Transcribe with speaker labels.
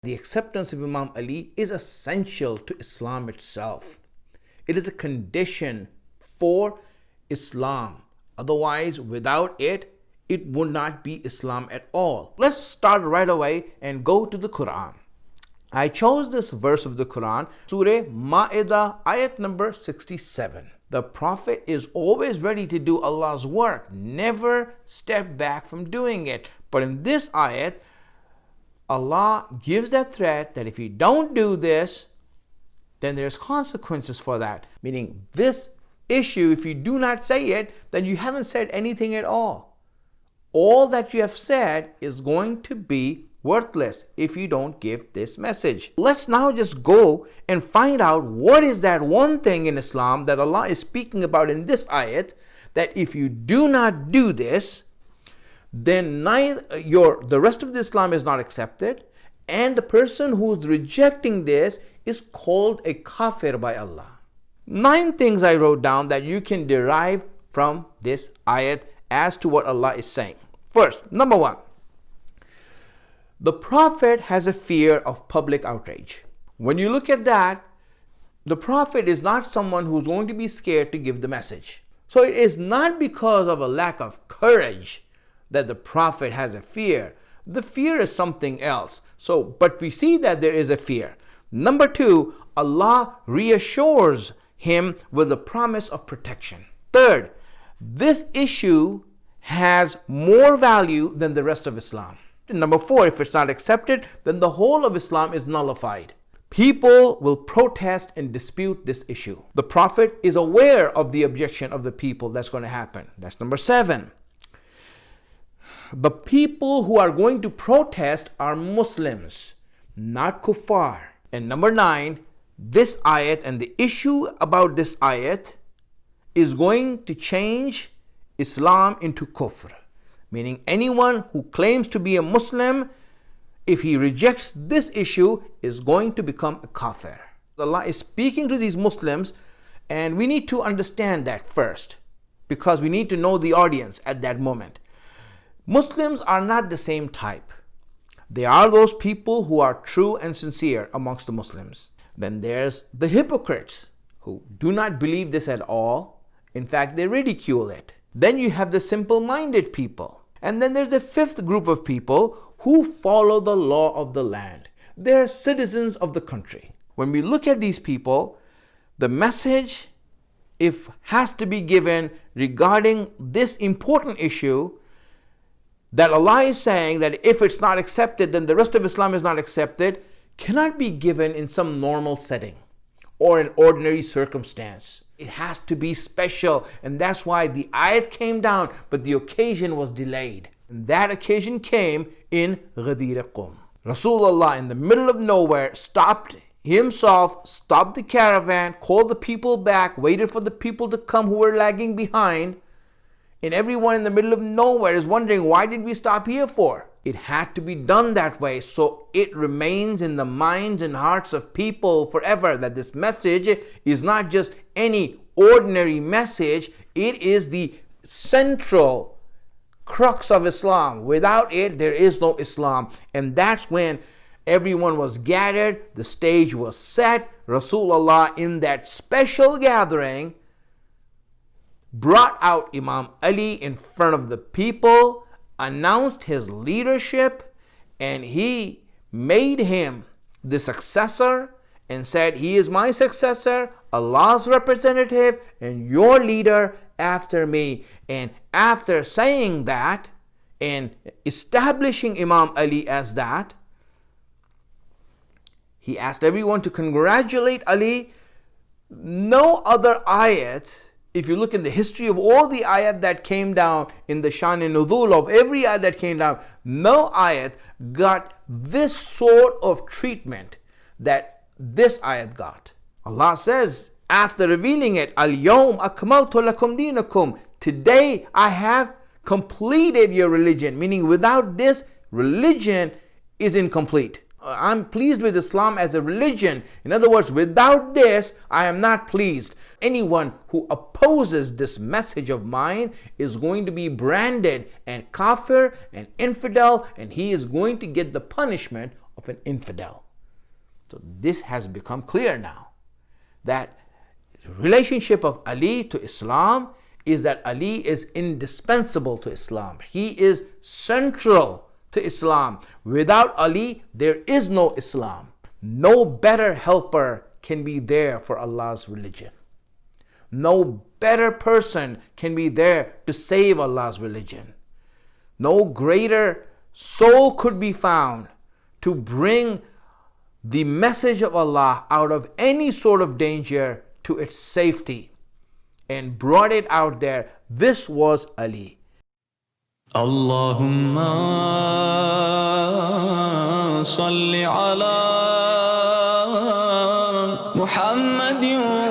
Speaker 1: The acceptance of Imam Ali is essential to Islam itself. It is a condition for Islam. Otherwise, without it, it would not be Islam at all. Let's start right away and go to the Quran. I chose this verse of the Quran, Surah Ma'idah, ayat number 67. The Prophet is always ready to do Allah's work, never step back from doing it. But in this ayat, Allah gives that threat that if you don't do this, then there's consequences for that. Meaning this issue, if you do not say it, then you haven't said anything at all. All that you have said is going to be worthless if you don't give this message. Let's now just go and find out what is that one thing in Islam that Allah is speaking about in this ayat, that if you do not do this, then the rest of the Islam is not accepted, and the person who's rejecting this is called a kafir by Allah. 9 things I wrote down that you can derive from this ayat as to what Allah is saying. First, number 1. The Prophet has a fear of public outrage. When you look at that, the Prophet is not someone who's going to be scared to give the message. So it is not because of a lack of courage that the Prophet has a fear. The fear is something else. But we see that there is a fear. Number 2, Allah reassures him with the promise of protection. Third, this issue has more value than the rest of Islam. Number 4, if it's not accepted, then the whole of Islam is nullified. People will protest and dispute this issue. The Prophet is aware of the objection of the people that's going to happen. That's number 7. The people who are going to protest are Muslims, not kuffar. And number 9, this ayat and the issue about this ayat is going to change Islam into kufr. Meaning anyone who claims to be a Muslim, if he rejects this issue, is going to become a kafir. Allah is speaking to these Muslims, and we need to understand that first, because we need to know the audience at that moment. Muslims are not the same type. They are those people who are true and sincere amongst the Muslims. Then there's the hypocrites who do not believe this at all. In fact, they ridicule it. Then you have the simple-minded people. And then there's the 5th group of people who follow the law of the land. They're citizens of the country. When we look at these people, the message, if has to be given regarding this important issue, that Allah is saying that if it's not accepted, then the rest of Islam is not accepted, cannot be given in some normal setting or an ordinary circumstance. It has to be special, and that's why the ayat came down, but the occasion was delayed. And that occasion came in Ghadir Qum. Rasulullah, in the middle of nowhere, stopped the caravan, called the people back, waited for the people to come who were lagging behind, and everyone in the middle of nowhere is wondering, why did we stop here for? It had to be done that way, so it remains in the minds and hearts of people forever that this message is not just any ordinary message, it is the central crux of Islam. Without it, there is no Islam. And that's when everyone was gathered, the stage was set. Rasulullah, in that special gathering, brought out Imam Ali in front of the people, announced his leadership, and he made him the successor and said, he is my successor, Allah's representative, and your leader after me. And after saying that and establishing Imam Ali as that, he asked everyone to congratulate Ali. No other ayat, if you look in the history of all the ayat that came down in the Shan and Nuzul of every ayat that came down, no ayat got this sort of treatment that this ayat got. Allah says, after revealing it, Al-Yawm akmaltu lakum dinakum. Today I have completed your religion. Meaning without this, religion is incomplete. I'm pleased with Islam as a religion. In other words, without this, I am not pleased. Anyone who opposes this message of mine is going to be branded and kafir and infidel, and he is going to get the punishment of an infidel. So this has become clear now, that the relationship of Ali to Islam is that Ali is indispensable to Islam. He is central to Islam. Without Ali, there is no Islam. No better helper can be there for Allah's religion. No better person can be there to save Allah's religion. No greater soul could be found to bring the message of Allah out of any sort of danger to its safety and brought it out there. This was Ali.
Speaker 2: Allahumma salli ala Muhammadin